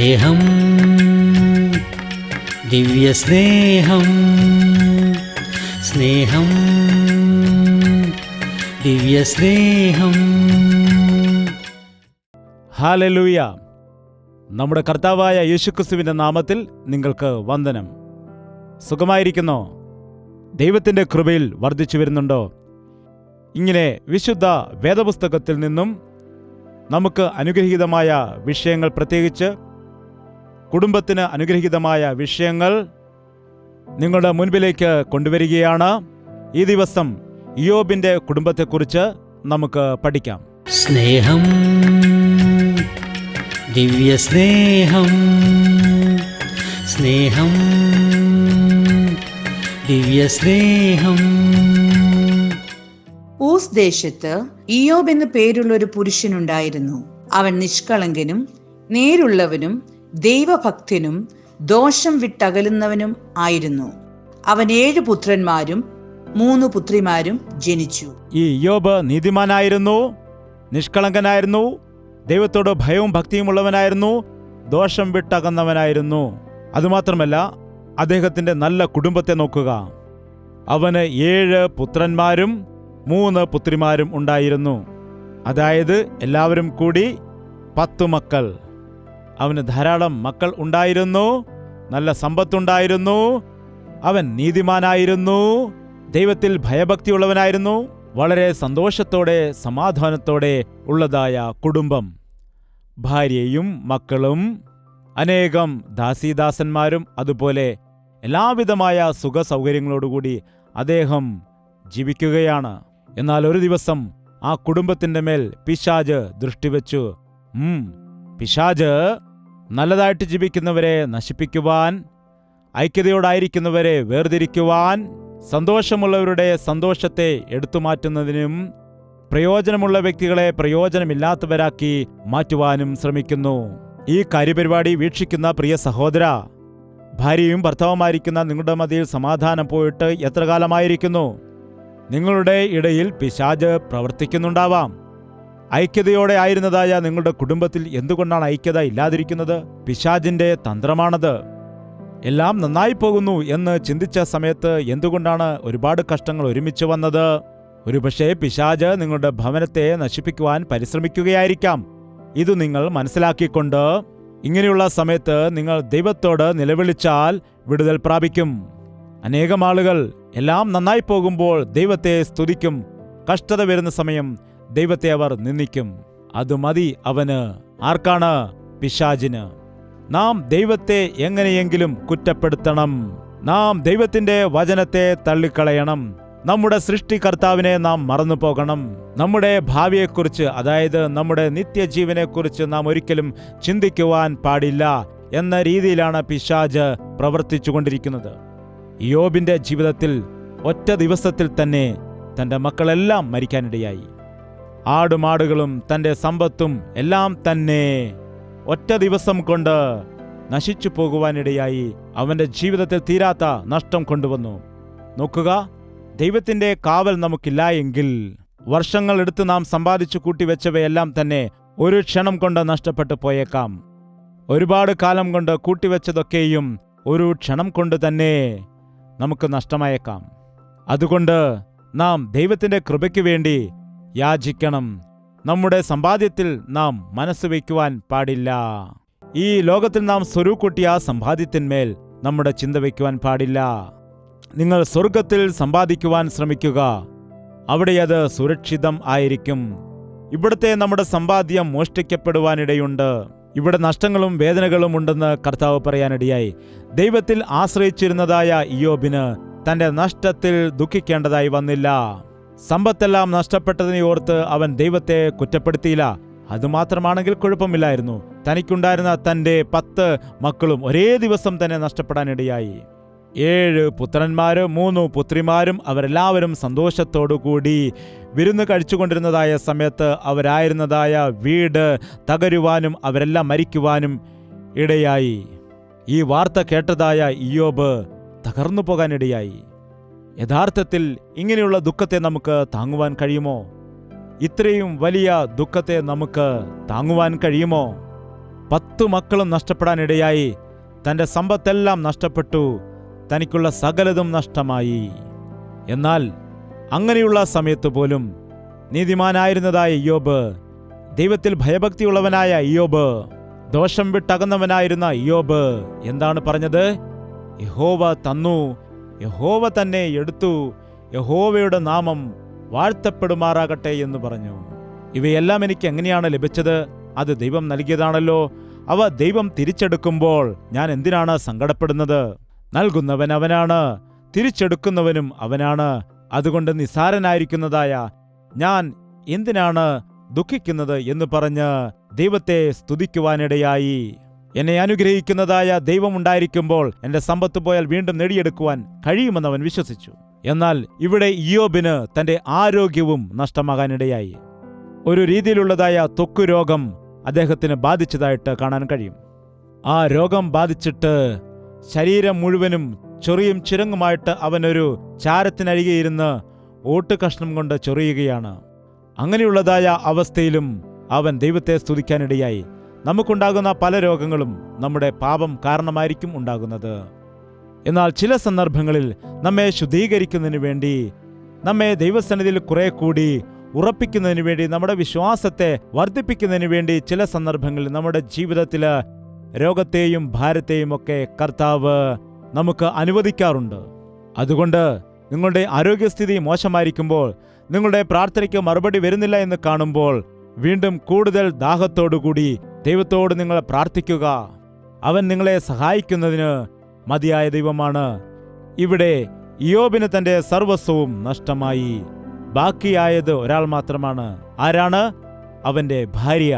സ്നേഹം, ദിവ്യസ്നേഹം, സ്നേഹം, ദിവ്യസ്നേഹം. ഹല്ലേലൂയ. നമ്മുടെ കർത്താവായ യേശുക്രിസ്തുവിന്റെ നാമത്തിൽ നിങ്ങൾക്ക് വന്ദനം. സുഖമായിരിക്കുന്നോ? ദൈവത്തിൻ്റെ കൃപയിൽ വർദ്ധിച്ചു വരുന്നുണ്ടോ? ഇങ്ങനെ വിശുദ്ധ വേദപുസ്തകത്തിൽ നിന്നും നമുക്ക് അനുഗ്രഹീതമായ വിഷയങ്ങൾ, പ്രത്യേകിച്ച് കുടുംബത്തിന് അനുഗ്രഹീതമായ വിഷയങ്ങൾ നിങ്ങളുടെ മുൻപിലേക്ക് കൊണ്ടുവരികയാണ്. ഈ ദിവസം ഇയ്യോബിൻ്റെ കുടുംബത്തെക്കുറിച്ച് നമുക്ക് പഠിക്കാം. സ്നേഹം, ദിവ്യസ്നേഹം, സ്നേഹം, ദിവ്യസ്നേഹം. ഊസ് ദേശത്ത് ഇയ്യോബ് എന്നു പേരുള്ള ഒരു പുരുഷനുണ്ടായിരുന്നു. അവൻ നിഷ്കളങ്കനും നേരുള്ളവനും ദൈവഭക്തനും ദോഷം വിട്ടകലുന്നവനും ആയിരുന്നു. അവൻ 7 പുത്രന്മാരും 3 പുത്രിമാരും ജനിച്ചു. ഈ ഇയ്യോബ് നീതിമാനായിരുന്നു, നിഷ്കളങ്കനായിരുന്നു, ദൈവത്തോട് ഭയവും ഭക്തിയും ഉള്ളവനായിരുന്നു, ദോഷം വിട്ടകന്നവനായിരുന്നു. അതുമാത്രമല്ല, അദ്ദേഹത്തിൻ്റെ നല്ല കുടുംബത്തെ നോക്കുക. അവന് 7 പുത്രന്മാരും 3 പുത്രിമാരും ഉണ്ടായിരുന്നു. അതായത് എല്ലാവരും കൂടി 10 മക്കൾ. അവന് ധാരാളം മക്കൾ ഉണ്ടായിരുന്നു, നല്ല സമ്പത്തുണ്ടായിരുന്നു, അവൻ നീതിമാനായിരുന്നു, ദൈവത്തിൽ ഭയഭക്തിയുള്ളവനായിരുന്നു. വളരെ സന്തോഷത്തോടെ സമാധാനത്തോടെ ഉള്ളതായ കുടുംബം. ഭാര്യയും മക്കളും അനേകം ദാസീദാസന്മാരും അതുപോലെ എല്ലാവിധമായ സുഖ സൗകര്യങ്ങളോടുകൂടി അദ്ദേഹം ജീവിക്കുകയാണ്. എന്നാൽ ഒരു ദിവസം ആ കുടുംബത്തിൻ്റെ മേൽ പിശാച് ദൃഷ്ടിവെച്ചു. പിശാച് നല്ലതായിട്ട് ജീവിക്കുന്നവരെ നശിപ്പിക്കുവാൻ, ഐക്യതയോടായിരിക്കുന്നവരെ വേർതിരിക്കുവാൻ, സന്തോഷമുള്ളവരുടെ സന്തോഷത്തെ എടുത്തുമാറ്റുന്നതിനും പ്രയോജനമുള്ള വ്യക്തികളെ പ്രയോജനമില്ലാത്തവരാക്കി മാറ്റുവാനും ശ്രമിക്കുന്നു. ഈ കാര്യപരിപാടി വീക്ഷിക്കുന്ന പ്രിയ സഹോദര, ഭാര്യയും ഭർത്താവുമായിരിക്കുന്ന നിങ്ങളുടെ മധ്യയിൽ സമാധാനം പോയിട്ട് എത്ര കാലമായിരിക്കുന്നു? നിങ്ങളുടെ ഇടയിൽ പിശാച് പ്രവർത്തിക്കുന്നുണ്ടാവാം. ഐക്യതയോടെ ആയിരുന്നതായ നിങ്ങളുടെ കുടുംബത്തിൽ എന്തുകൊണ്ടാണ് ഐക്യത ഇല്ലാതിരിക്കുന്നത്? പിശാചിന്റെ തന്ത്രമാണത്. എല്ലാം നന്നായി പോകുന്നു എന്ന് ചിന്തിച്ച സമയത്ത് എന്തുകൊണ്ടാണ് ഒരുപാട് കഷ്ടങ്ങൾ ഒരുമിച്ച് വന്നത്? ഒരുപക്ഷേ പിശാച് നിങ്ങളുടെ ഭവനത്തെ നശിപ്പിക്കുവാൻ പരിശ്രമിക്കുകയായിരിക്കാം. ഇത് നിങ്ങൾ മനസ്സിലാക്കിക്കൊണ്ട് ഇങ്ങനെയുള്ള സമയത്ത് നിങ്ങൾ ദൈവത്തോട് നിലവിളിച്ചാൽ വിടുതൽ പ്രാപിക്കും. അനേകം ആളുകൾ എല്ലാം നന്നായി പോകുമ്പോൾ ദൈവത്തെ സ്തുതിക്കും, കഷ്ടത വരുന്ന സമയം ദൈവത്തെ അവർ നിന്ദിക്കും. അത് മതി അവന്. ആർക്കാണ്? പിശാചിന്. നാം ദൈവത്തെ എങ്ങനെയെങ്കിലും കുറ്റപ്പെടുത്തണം. നാം ദൈവത്തിന്റെ വചനത്തെ തള്ളിക്കളയണം. നമ്മുടെ സൃഷ്ടികർത്താവിനെ നാം മറന്നു പോകണം. നമ്മുടെ ഭാവിയെക്കുറിച്ച്, അതായത് നമ്മുടെ നിത്യജീവനെക്കുറിച്ച് നാം ഒരിക്കലും ചിന്തിക്കുവാൻ പാടില്ല എന്ന രീതിയിലാണ് പിശാച് പ്രവർത്തിച്ചുകൊണ്ടിരിക്കുന്നത്. ഇയ്യോബിന്റെ ജീവിതത്തിൽ ഒറ്റ ദിവസത്തിൽ തന്നെ തൻ്റെ മക്കളെല്ലാം മരിക്കാനിടയായി. ആടുമാടുകളും തൻ്റെ സമ്പത്തും എല്ലാം തന്നെ ഒറ്റ ദിവസം കൊണ്ട് നശിച്ചു പോകുവാനിടയായി. അവൻ്റെ ജീവിതത്തിൽ തീരാത്ത നഷ്ടം കൊണ്ടുവന്നു. നോക്കുക, ദൈവത്തിൻ്റെ കാവൽ നമുക്കില്ല എങ്കിൽ വർഷങ്ങൾ എടുത്ത് നാം സമ്പാദിച്ചു കൂട്ടിവെച്ചവയെല്ലാം തന്നെ ഒരു ക്ഷണം കൊണ്ട് നഷ്ടപ്പെട്ടു പോയേക്കാം. ഒരുപാട് കാലം കൊണ്ട് കൂട്ടിവെച്ചതൊക്കെയും ഒരു ക്ഷണം കൊണ്ട് തന്നെ നമുക്ക് നഷ്ടമായേക്കാം. അതുകൊണ്ട് നാം ദൈവത്തിൻ്റെ കൃപയ്ക്ക് വേണ്ടി യാചിക്കണം. നമ്മുടെ സമ്പാദ്യത്തിൽ നാം മനസ്സ് വയ്ക്കുവാൻ പാടില്ല. ഈ ലോകത്തിൽ നാം സ്വരുക്കൂട്ടിയ സമ്പാദ്യത്തിന്മേൽ നമ്മുടെ ചിന്ത വയ്ക്കുവാൻ പാടില്ല. നിങ്ങൾ സ്വർഗത്തിൽ സമ്പാദിക്കുവാൻ ശ്രമിക്കുക. അവിടെ അത് സുരക്ഷിതം ആയിരിക്കും. ഇവിടുത്തെ നമ്മുടെ സമ്പാദ്യം മോഷ്ടിക്കപ്പെടുവാനിടയുണ്ട്. ഇവിടെ നഷ്ടങ്ങളും വേദനകളും ഉണ്ടെന്ന് കർത്താവ് പറയാനിടയായി. ദൈവത്തിൽ ആശ്രയിച്ചിരുന്നതായ ഇയ്യോബിന് തന്റെ നഷ്ടത്തിൽ ദുഃഖിക്കേണ്ടതായി വന്നില്ല. സമ്പത്തെല്ലാം നഷ്ടപ്പെട്ടതിനെ ഓർത്ത് അവൻ ദൈവത്തെ കുറ്റപ്പെടുത്തിയില്ല. അതുമാത്രമാണെങ്കിൽ കുഴപ്പമില്ലായിരുന്നു. തനിക്കുണ്ടായിരുന്ന തൻ്റെ 10 മക്കളും ഒരേ ദിവസം തന്നെ നഷ്ടപ്പെടാനിടയായി. 7 പുത്രന്മാരും 3 പുത്രിമാരും അവരെല്ലാവരും സന്തോഷത്തോടുകൂടി വിരുന്ന് കഴിച്ചുകൊണ്ടിരുന്നതായ സമയത്ത് അവരായിരുന്നതായ വീട് തകരുവാനും അവരെല്ലാം മരിക്കുവാനും ഇടയായി. ഈ വാർത്ത കേട്ടതായ ഇയ്യോബ് തകർന്നു പോകാനിടയായി. യഥാർത്ഥത്തിൽ ഇങ്ങനെയുള്ള ദുഃഖത്തെ നമുക്ക് താങ്ങുവാൻ കഴിയുമോ? ഇത്രയും വലിയ ദുഃഖത്തെ നമുക്ക് താങ്ങുവാൻ കഴിയുമോ? 10 മക്കളും നഷ്ടപ്പെടാനിടയായി. തൻ്റെ സമ്പത്തെല്ലാം നഷ്ടപ്പെട്ടു. തനിക്കുള്ള സകലതും നഷ്ടമായി. എന്നാൽ അങ്ങനെയുള്ള സമയത്ത് പോലും നീതിമാനായിരുന്നതായ ഇയ്യോബ്, ദൈവത്തിൽ ഭയഭക്തിയുള്ളവനായ ഇയ്യോബ്, ദോഷം വിട്ടകന്നവനായിരുന്ന ഇയ്യോബ് എന്താണ് പറഞ്ഞത്? യഹോവ തന്നു, യഹോവ തന്നെ എടുത്തു, യഹോവയുടെ നാമം വാഴ്ത്തപ്പെടുമാറാകട്ടെ എന്ന് പറഞ്ഞു. ഇവയെല്ലാം എനിക്ക് എങ്ങനെയാണ് ലഭിച്ചത്? അത് ദൈവം നൽകിയതാണല്ലോ. അവ ദൈവം തിരിച്ചെടുക്കുമ്പോൾ ഞാൻ എന്തിനാണ് സങ്കടപ്പെടുന്നത്? നൽകുന്നവൻ അവനാണ്, തിരിച്ചെടുക്കുന്നവനും അവനാണ്. അതുകൊണ്ട് നിസ്സാരനായിരിക്കുന്നതായ ഞാൻ എന്തിനാണ് ദുഃഖിക്കുന്നത് എന്ന് പറഞ്ഞ് ദൈവത്തെ സ്തുതിക്കുവാനിടയായി. എന്നെ അനുഗ്രഹിക്കുന്നതായ ദൈവമുണ്ടായിരിക്കുമ്പോൾ എൻ്റെ സമ്പത്ത് പോയാൽ വീണ്ടും നേടിയെടുക്കുവാൻ കഴിയുമെന്ന് അവൻ വിശ്വസിച്ചു. എന്നാൽ ഇവിടെ ഇയ്യോബിന് തൻ്റെ ആരോഗ്യവും നഷ്ടമാകാനിടയായി. ഒരു രീതിയിലുള്ളതായ ത്വക്ക് രോഗം അദ്ദേഹത്തിന് ബാധിച്ചതായിട്ട് കാണാൻ കഴിയും. ആ രോഗം ബാധിച്ചിട്ട് ശരീരം മുഴുവനും ചൊറിയും ചിരങ്ങുമായിട്ട് അവനൊരു ചാരത്തിനരികെ ഇരുന്ന് ഓട്ടുകഷ്ണം കൊണ്ട് ചൊറിയുകയാണ്. അങ്ങനെയുള്ളതായ അവസ്ഥയിലും അവൻ ദൈവത്തെ സ്തുതിക്കാനിടയായി. നമുക്കുണ്ടാകുന്ന പല രോഗങ്ങളും നമ്മുടെ പാപം കാരണമായിരിക്കും ഉണ്ടാകുന്നത്. എന്നാൽ ചില സന്ദർഭങ്ങളിൽ നമ്മെ ശുദ്ധീകരിക്കുന്നതിന് വേണ്ടി, നമ്മെ ദൈവസന്നിധിയിൽ കുറെ കൂടി ഉറപ്പിക്കുന്നതിന് വേണ്ടി, നമ്മുടെ വിശ്വാസത്തെ വർദ്ധിപ്പിക്കുന്നതിന് വേണ്ടി ചില സന്ദർഭങ്ങളിൽ നമ്മുടെ ജീവിതത്തിൽ രോഗത്തെയും ഭാരത്തെയും ഒക്കെ കർത്താവ് നമുക്ക് അനുവദിക്കാറുണ്ട്. അതുകൊണ്ട് നിങ്ങളുടെ ആരോഗ്യസ്ഥിതി മോശമായിരിക്കുമ്പോൾ, നിങ്ങളുടെ പ്രാർത്ഥനയ്ക്ക് മറുപടി വരുന്നില്ല എന്ന് കാണുമ്പോൾ, വീണ്ടും കൂടുതൽ ദാഹത്തോടുകൂടി ദൈവത്തോട് നിങ്ങൾ പ്രാർത്ഥിക്കുക. അവൻ നിങ്ങളെ സഹായിക്കുന്നതിന് മതിയായ ദൈവമാണ്. ഇവിടെ ഇയ്യോബിന് തന്റെ സർവസ്വവും നഷ്ടമായി. ബാക്കിയായത് ഒരാൾ മാത്രമാണ്. ആരാണ്? അവന്റെ ഭാര്യ.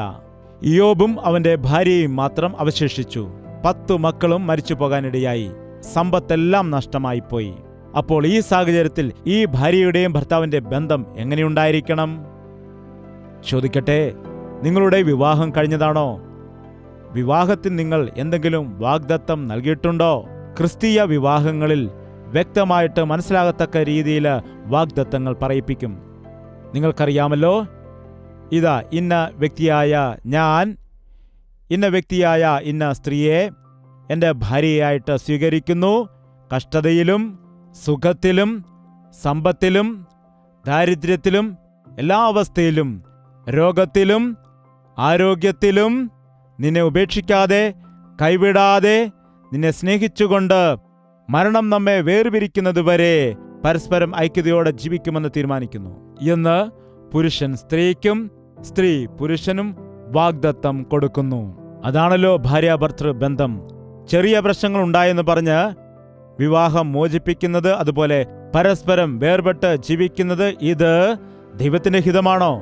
ഇയ്യോബും അവന്റെ ഭാര്യയും മാത്രം അവശേഷിച്ചു. 10 മക്കളും മരിച്ചു പോകാനിടയായി. സമ്പത്തെല്ലാം നഷ്ടമായിപ്പോയി. അപ്പോൾ ഈ സാഹചര്യത്തിൽ ഈ ഭാര്യയുടെയും ഭർത്താവിന്റെ ബന്ധം എങ്ങനെയുണ്ടായിരിക്കണം? ചോദിക്കട്ടെ, നിങ്ങളുടെ വിവാഹം കഴിഞ്ഞതാണോ? വിവാഹത്തിൽ നിങ്ങൾ എന്തെങ്കിലും വാഗ്ദത്തം നൽകിയിട്ടുണ്ടോ? ക്രിസ്തീയ വിവാഹങ്ങളിൽ വ്യക്തമായിട്ട് മനസ്സിലാകത്തക്ക രീതിയിൽ വാഗ്ദത്തങ്ങൾ പറയിപ്പിക്കും. നിങ്ങൾക്കറിയാമല്ലോ, ഇതാ ഇന്ന വ്യക്തിയായ ഞാൻ, ഇന്ന വ്യക്തിയായ ഇന്ന സ്ത്രീയെ എൻ്റെ ഭാര്യയായിട്ട് സ്വീകരിക്കുന്നു. കഷ്ടതയിലും സുഖത്തിലും സമ്പത്തിലും ദാരിദ്ര്യത്തിലും എല്ലാ അവസ്ഥയിലും രോഗത്തിലും ആരോഗ്യത്തിലും നിന്നെ ഉപേക്ഷിക്കാതെ കൈവിടാതെ നിന്നെ സ്നേഹിച്ചുകൊണ്ട് മരണം നമ്മെ വേർപിരിക്കുന്നതുവരെ പരസ്പരം ഐക്യതയോടെ ജീവിക്കുമെന്ന് തീരുമാനിക്കുന്നു എന്ന് പുരുഷൻ സ്ത്രീക്കും സ്ത്രീ പുരുഷനും വാഗ്ദത്തം കൊടുക്കുന്നു. അതാണല്ലോ ഭാര്യാഭർത്തൃ ബന്ധം. ചെറിയ പ്രശ്നങ്ങൾ ഉണ്ടായെന്ന് പറഞ്ഞ് വിവാഹം മോചിപ്പിക്കുന്നത്, അതുപോലെ പരസ്പരം വേർപെട്ട് ജീവിക്കുന്നത്, ഇത് ദൈവത്തിന്റെ ഹിതമാണോ?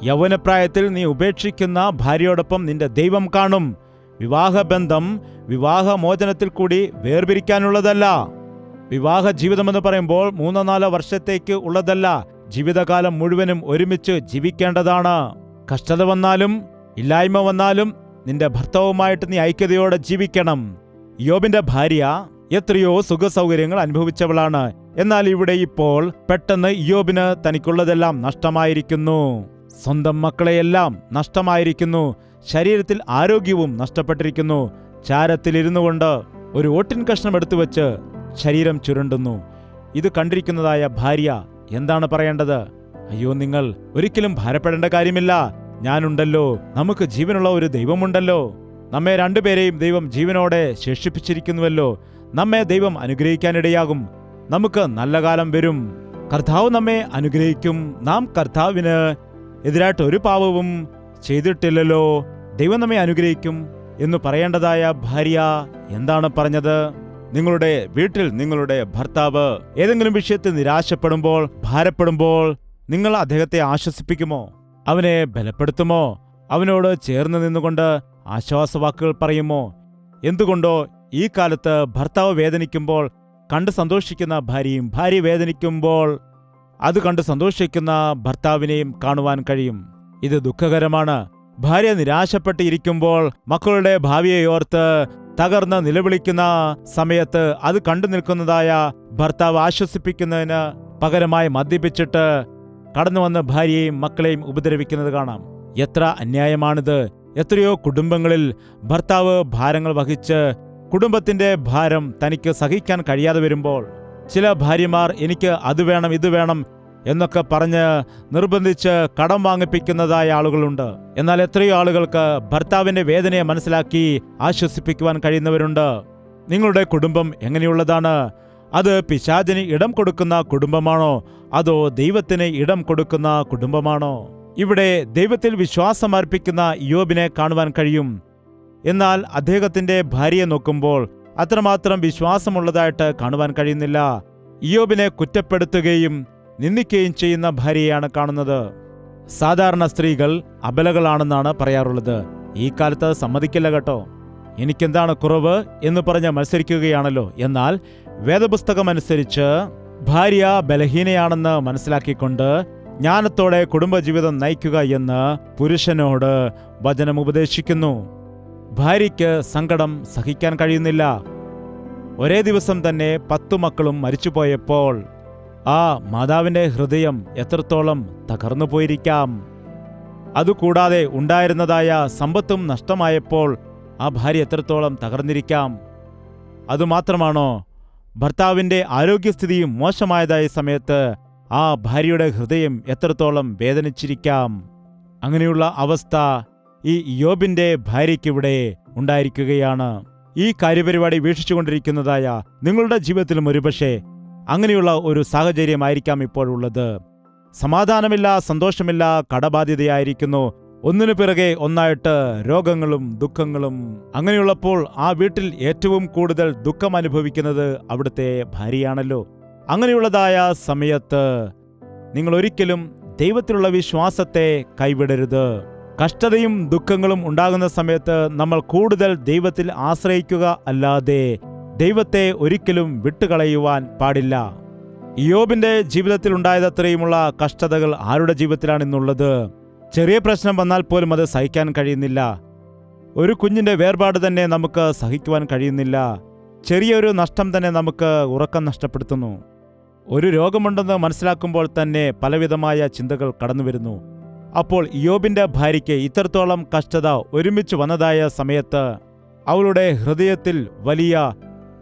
യൗവനപ്രായത്തിൽ നീ ഉപേക്ഷിക്കുന്ന ഭാര്യയോടൊപ്പം നിന്റെ ദൈവം കാണും. വിവാഹബന്ധം വിവാഹമോചനത്തിൽ കൂടി വേർപിരിക്കാനുള്ളതല്ല. വിവാഹ ജീവിതമെന്ന് പറയുമ്പോൾ 3-4 വർഷത്തേക്ക് ഉള്ളതല്ല. ജീവിതകാലം മുഴുവനും ഒരുമിച്ച് ജീവിക്കേണ്ടതാണ്. കഷ്ടത വന്നാലും ഇല്ലായ്മ വന്നാലും നിന്റെ ഭർത്താവുമായിട്ട് നീ ഐക്യതയോടെ ജീവിക്കണം. ഇയ്യോബിന്റെ ഭാര്യ എത്രയോ സുഖസൗകര്യങ്ങൾ അനുഭവിച്ചവളാണ്. എന്നാൽ ഇവിടെ ഇപ്പോൾ പെട്ടെന്ന് ഇയ്യോബിന് തനിക്കുള്ളതെല്ലാം നഷ്ടമായിരിക്കുന്നു. സ്വന്തം മക്കളെയെല്ലാം നഷ്ടമായിരിക്കുന്നു. ശരീരത്തിൽ ആരോഗ്യവും നഷ്ടപ്പെട്ടിരിക്കുന്നു. ചാരത്തിലിരുന്നു കൊണ്ട് ഒരു ഓട്ടിൻ കഷ്ണം എടുത്തു വെച്ച് ശരീരം ചുരുണ്ടുന്നു. ഇത് കണ്ടിരിക്കുന്നതായ ഭാര്യ എന്താണ് പറയേണ്ടത്? അയ്യോ, നിങ്ങൾ ഒരിക്കലും ഭാരപ്പെടേണ്ട കാര്യമില്ല. ഞാനുണ്ടല്ലോ. നമുക്ക് ജീവനുള്ള ഒരു ദൈവമുണ്ടല്ലോ. നമ്മെ രണ്ടുപേരെയും ദൈവം ജീവനോടെ ശേഷിപ്പിച്ചിരിക്കുന്നുവല്ലോ. നമ്മെ ദൈവം അനുഗ്രഹിക്കാനിടയാകും. നമുക്ക് നല്ല കാലം വരും. കർത്താവ് നമ്മെ അനുഗ്രഹിക്കും. നാം കർത്താവിന് എതിരായിട്ട് ഒരു പാപവും ചെയ്തിട്ടില്ലല്ലോ. ദൈവം നമ്മെ അനുഗ്രഹിക്കും എന്ന് പറയേണ്ടതായ ഭാര്യ എന്താണ് പറഞ്ഞത്? നിങ്ങളുടെ വീട്ടിൽ നിങ്ങളുടെ ഭർത്താവ് ഏതെങ്കിലും വിഷയത്തിൽ നിരാശപ്പെടുമ്പോൾ, ഭാരപ്പെടുമ്പോൾ നിങ്ങൾ അദ്ദേഹത്തെ ആശ്വസിപ്പിക്കുമോ? അവനെ ബലപ്പെടുത്തുമോ? അവനോട് ചേർന്ന് നിന്നുകൊണ്ട് ആശ്വാസവാക്കുകൾ പറയുമോ? എന്തുകൊണ്ടോ ഈ കാലത്ത് ഭർത്താവ് വേദനിക്കുമ്പോൾ കണ്ട് സന്തോഷിക്കുന്ന ഭാര്യയും, ഭാര്യ വേദനിക്കുമ്പോൾ അത് കണ്ട് സന്തോഷിക്കുന്ന ഭർത്താവിനെയും കാണുവാൻ കഴിയും. ഇത് ദുഃഖകരമാണ്. ഭാര്യ നിരാശപ്പെട്ടിരിക്കുമ്പോൾ മക്കളുടെ ഭാവിയെ ഓർത്ത് തകർന്ന് നിലവിളിക്കുന്ന സമയത്ത് അത് കണ്ടു നിൽക്കുന്നതായ ഭർത്താവ് ആശ്വസിപ്പിക്കുന്നതിന് പകരമായി മദ്യപിച്ചിട്ട് കടന്നു വന്ന് ഭാര്യയെയും മക്കളെയും ഉപദ്രവിക്കുന്നത് കാണാം. എത്ര അന്യായമാണിത്! എത്രയോ കുടുംബങ്ങളിൽ ഭർത്താവ് ഭാരങ്ങൾ വഹിച്ച് കുടുംബത്തിന്റെ ഭാരം തനിക്ക് സഹിക്കാൻ കഴിയാതെ വരുമ്പോൾ ചില ഭാര്യമാർ എനിക്ക് അത് വേണം ഇത് വേണം എന്നൊക്കെ പറഞ്ഞ് നിർബന്ധിച്ച് കടം വാങ്ങിപ്പിക്കുന്നതായ ആളുകളുണ്ട്. എന്നാൽ എത്രയോ ആളുകൾക്ക് ഭർത്താവിന്റെ വേദനയെ മനസ്സിലാക്കി ആശ്വസിപ്പിക്കുവാൻ കഴിയുന്നവരുണ്ട്. നിങ്ങളുടെ കുടുംബം എങ്ങനെയുള്ളതാണ്? അത് പിശാചിന് ഇടം കൊടുക്കുന്ന കുടുംബമാണോ, അതോ ദൈവത്തിന് ഇടം കൊടുക്കുന്ന കുടുംബമാണോ? ഇവിടെ ദൈവത്തിൽ വിശ്വാസമർപ്പിക്കുന്ന ഇയ്യോബിനെ കാണുവാൻ കഴിയും. എന്നാൽ അദ്ദേഹത്തിന്റെ ഭാര്യയെ നോക്കുമ്പോൾ അത്രമാത്രം വിശ്വാസമുള്ളതായിട്ട് കാണുവാൻ കഴിയുന്നില്ല. ഇയ്യോബിനെ കുറ്റപ്പെടുത്തുകയും നിന്ദിക്കുകയും ചെയ്യുന്ന ഭാര്യയാണ് കാണുന്നത്. സാധാരണ സ്ത്രീകൾ അബലകളാണെന്നാണ് പറയാറുള്ളത്. ഈ കാലത്ത് സമ്മതിക്കില്ല കേട്ടോ. എനിക്കെന്താണ് കുറവ് എന്ന് പറഞ്ഞ് മത്സരിക്കുകയാണല്ലോ. എന്നാൽ വേദപുസ്തകമനുസരിച്ച് ഭാര്യ ബലഹീനയാണെന്ന് മനസ്സിലാക്കിക്കൊണ്ട് ജ്ഞാനത്തോടെ കുടുംബജീവിതം നയിക്കുക എന്ന് പുരുഷനോട് വചനം ഉപദേശിക്കുന്നു. ഭാര്യയ്ക്ക് സങ്കടം സഹിക്കാൻ കഴിയുന്നില്ല. ഒരേ ദിവസം തന്നെ 10 മക്കളും മരിച്ചുപോയപ്പോൾ ആ മാതാവിന്റെ ഹൃദയം എത്രത്തോളം തകർന്നു പോയിരിക്കാം. അതുകൂടാതെ ഉണ്ടായിരുന്നതായ സമ്പത്തും നഷ്ടമായപ്പോൾ ആ ഭാര്യ എത്രത്തോളം തകർന്നിരിക്കാം. അതുമാത്രമാണോ, ഭർത്താവിന്റെ ആരോഗ്യസ്ഥിതിയും മോശമായതായ സമയത്ത് ആ ഭാര്യയുടെ ഹൃദയം എത്രത്തോളം വേദനിച്ചിരിക്കാം. അങ്ങനെയുള്ള അവസ്ഥ ഈ ഇയ്യോബിന്റെ ഭാര്യയ്ക്കിവിടെ ഉണ്ടായിരിക്കുകയാണ്. ഈ കാര്യപരിപാടി വീക്ഷിച്ചുകൊണ്ടിരിക്കുന്നതായ നിങ്ങളുടെ ജീവിതത്തിലും ഒരുപക്ഷെ അങ്ങനെയുള്ള ഒരു സാഹചര്യമായിരിക്കാം ഇപ്പോഴുള്ളത്. സമാധാനമില്ല, സന്തോഷമില്ല, കടബാധ്യതയായിരിക്കുന്നു. ഒന്നിനു പിറകെ ഒന്നായിട്ട് രോഗങ്ങളും ദുഃഖങ്ങളും. അങ്ങനെയുള്ളപ്പോൾ ആ വീട്ടിൽ ഏറ്റവും കൂടുതൽ ദുഃഖം അനുഭവിക്കുന്നത് അവിടുത്തെ ഭാര്യയാണല്ലോ. അങ്ങനെയുള്ളതായ സമയത്ത് നിങ്ങൾ ഒരിക്കലും ദൈവത്തിലുള്ള വിശ്വാസത്തെ കൈവിടരുത്. കഷ്ടതയും ദുഃഖങ്ങളും ഉണ്ടാകുന്ന സമയത്ത് നമ്മൾ കൂടുതൽ ദൈവത്തിൽ ആശ്രയിക്കുക അല്ലാതെ ദൈവത്തെ ഒരിക്കലും വിട്ടുകളയുവാൻ പാടില്ല. ഇയ്യോബിന്റെ ജീവിതത്തിൽ ഉണ്ടായതത്രയുമുള്ള കഷ്ടതകൾ ആരുടെ ജീവിതത്തിലാണ് ഇന്നുള്ളത്? ചെറിയ പ്രശ്നം വന്നാൽ പോലും അത് സഹിക്കാൻ കഴിയുന്നില്ല. ഒരു കുഞ്ഞിന്റെ വേർപാട് തന്നെ നമുക്ക് സഹിക്കുവാൻ കഴിയുന്നില്ല. ചെറിയൊരു നഷ്ടം തന്നെ നമുക്ക് ഉറക്കം നഷ്ടപ്പെടുത്തുന്നു. ഒരു രോഗമുണ്ടെന്ന് മനസ്സിലാക്കുമ്പോൾ തന്നെ പലവിധമായ ചിന്തകൾ കടന്നുവരുന്നു. അപ്പോൾ ഇയ്യോബിന്റെ ഭാര്യയ്ക്ക് ഇത്രത്തോളം കഷ്ടത ഒരുമിച്ച് വന്നതായ സമയത്ത് അവളുടെ ഹൃദയത്തിൽ വലിയ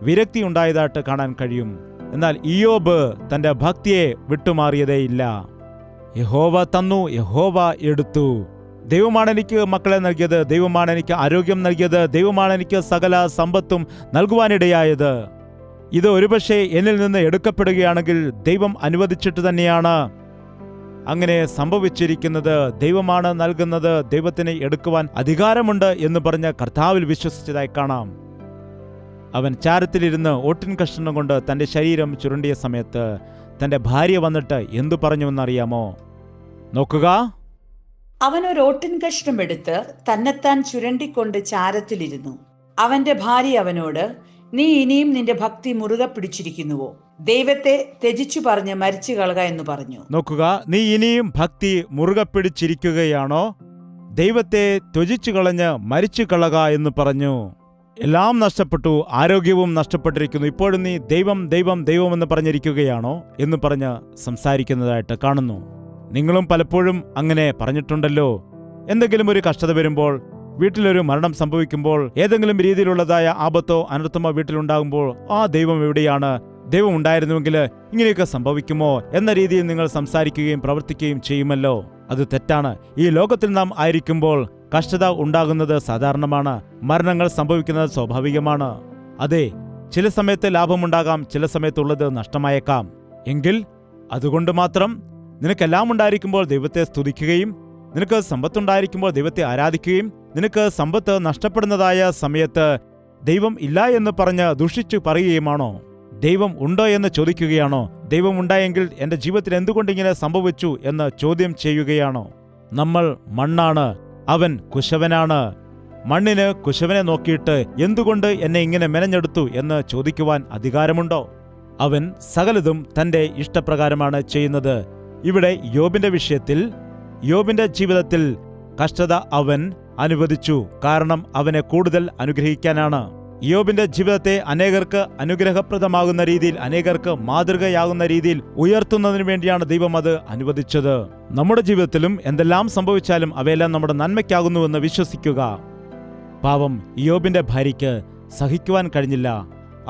വിരക്തി ഉണ്ടായതായിട്ട് കാണാൻ കഴിയും. എന്നാൽ ഇയ്യോബ് തന്റെ ഭക്തിയെ വിട്ടുമാറിയതേയില്ല. യഹോവ തന്നു, യഹോവ എടുത്തു. ദൈവമാണ് എനിക്ക് മക്കളെ നൽകിയത്, ദൈവമാണ് എനിക്ക് ആരോഗ്യം നൽകിയത്, ദൈവമാണ് എനിക്ക് സകല സമ്പത്തും നൽകുവാനിടയായത്. ഇത് ഒരുപക്ഷെ എന്നിൽ നിന്ന് എടുക്കപ്പെടുകയാണെങ്കിൽ ദൈവം അനുവദിച്ചിട്ട് തന്നെയാണ് അങ്ങനെ സംഭവിച്ചിരിക്കുന്നത്. ദൈവമാണ് നൽകുന്നത്, ദൈവത്തിന് എടുക്കുവാൻ അധികാരമുണ്ട് എന്ന് പറഞ്ഞ് കർത്താവിൽ വിശ്വസിച്ചതായി കാണാം. അവൻ ചാരത്തിലിരുന്ന് ഓട്ടിൻ കഷ്ണം കൊണ്ട് തന്റെ ശരീരം ചുരുണ്ടിയ സമയത്ത് തന്റെ ഭാര്യ വന്നിട്ട് എന്തു പറഞ്ഞുവെന്നറിയാമോ? നോക്കുക. അവൻ ഒരു ഓട്ടിൻ കഷ്ണം എടുത്ത് തന്നെത്താൻ ചുരണ്ടിക്കൊണ്ട് ചാരത്തിലിരുന്നു. അവന്റെ ഭാര്യ അവനോട്, നീ ഇനിയും നിന്റെ ഭക്തി മുറുകെ പിടിച്ചിരിക്കുന്നുവോ? ദൈവത്തെ ത്യജിച്ചു പറഞ്ഞ് മരിച്ചു കളക എന്ന് പറഞ്ഞു. നോക്കുക, നീ ഇനിയും ഭക്തി മുറുകെ പിടിച്ചിരിക്കുകയാണോ? ദൈവത്തെ ത്യജിച്ചു കളഞ്ഞ് മരിച്ചു കളക എന്ന് പറഞ്ഞു. എല്ലാം നഷ്ടപ്പെട്ടു, ആരോഗ്യവും നഷ്ടപ്പെട്ടിരിക്കുന്നു. ഇപ്പോഴും നീ ദൈവം ദൈവം ദൈവം എന്ന് പറഞ്ഞിരിക്കുകയാണോ എന്ന് പറഞ്ഞ് സംസാരിക്കുന്നതായിട്ട് കാണുന്നു. നിങ്ങളും പലപ്പോഴും അങ്ങനെ പറഞ്ഞിട്ടുണ്ടല്ലോ. എന്തെങ്കിലും ഒരു കഷ്ടത വരുമ്പോൾ, വീട്ടിലൊരു മരണം സംഭവിക്കുമ്പോൾ, ഏതെങ്കിലും രീതിയിലുള്ളതായ ആപത്തോ അനർത്ഥമോ വീട്ടിലുണ്ടാകുമ്പോൾ ആ ദൈവം എവിടെയാണ്? ദൈവം ഉണ്ടായിരുന്നുവെങ്കിൽ ഇങ്ങനെയൊക്കെ സംഭവിക്കുമോ എന്ന രീതിയിൽ നിങ്ങൾ സംസാരിക്കുകയും പ്രവർത്തിക്കുകയും ചെയ്യുമല്ലോ. അത് തെറ്റാണ്. ഈ ലോകത്തിൽ നാം ആയിരിക്കുമ്പോൾ കഷ്ടത ഉണ്ടാകുന്നത് സാധാരണമാണ്. മരണങ്ങൾ സംഭവിക്കുന്നത് സ്വാഭാവികമാണ്. അതെ, ചില സമയത്ത് ലാഭമുണ്ടാകാം, ചില സമയത്തുള്ളത് നഷ്ടമായേക്കാം. എങ്കിൽ അതുകൊണ്ട് മാത്രം നിനക്കെല്ലാം ഉണ്ടായിരിക്കുമ്പോൾ ദൈവത്തെ സ്തുതിക്കുകയും നിനക്ക് സമ്പത്തുണ്ടായിരിക്കുമ്പോൾ ദൈവത്തെ ആരാധിക്കുകയും നിനക്ക് സമ്പത്ത് നഷ്ടപ്പെടുന്നതായ സമയത്ത് ദൈവം ഇല്ല എന്ന് പറഞ്ഞ് ദുഷിച്ചു പറയുകയുമാണോ? ദൈവം ഉണ്ടോ എന്ന് ചോദിക്കുകയാണോ? ദൈവം ഉണ്ടായെങ്കിൽ എൻ്റെ ജീവിതത്തിൽ എന്തുകൊണ്ടിങ്ങനെ സംഭവിച്ചു എന്ന് ചോദ്യം ചെയ്യുകയാണോ? നമ്മൾ മണ്ണാണ്, അവൻ കുശവനാണ്. മണ്ണിന് കുശവനെ നോക്കിയിട്ട് എന്തുകൊണ്ട് എന്നെ ഇങ്ങനെ മെനഞ്ഞെടുത്തു എന്ന് ചോദിക്കുവാൻ അധികാരമുണ്ടോ? അവൻ സകലതും തൻ്റെ ഇഷ്ടപ്രകാരമാണ് ചെയ്യുന്നത്. ഇവിടെ യോബിന്റെ വിഷയത്തിൽ, യോബിന്റെ ജീവിതത്തിൽ കഷ്ടത അവൻ അനുവദിച്ചു. കാരണം അവനെ കൂടുതൽ അനുഗ്രഹിക്കാനാണ്. ഇയ്യോബിന്റെ ജീവിതത്തെ അനേകർക്ക് അനുഗ്രഹപ്രദമാകുന്ന രീതിയിൽ, അനേകർക്ക് മാതൃകയാകുന്ന രീതിയിൽ ഉയർത്തുന്നതിന് വേണ്ടിയാണ് ദൈവം അത് അനുവദിച്ചത്. നമ്മുടെ ജീവിതത്തിലും എന്തെല്ലാം സംഭവിച്ചാലും അവയെല്ലാം നമ്മുടെ നന്മയ്ക്കാകുന്നുവെന്ന് വിശ്വസിക്കുക. പാവം ഇയ്യോബിന്റെ ഭാര്യയ്ക്ക് സഹിക്കുവാൻ കഴിഞ്ഞില്ല.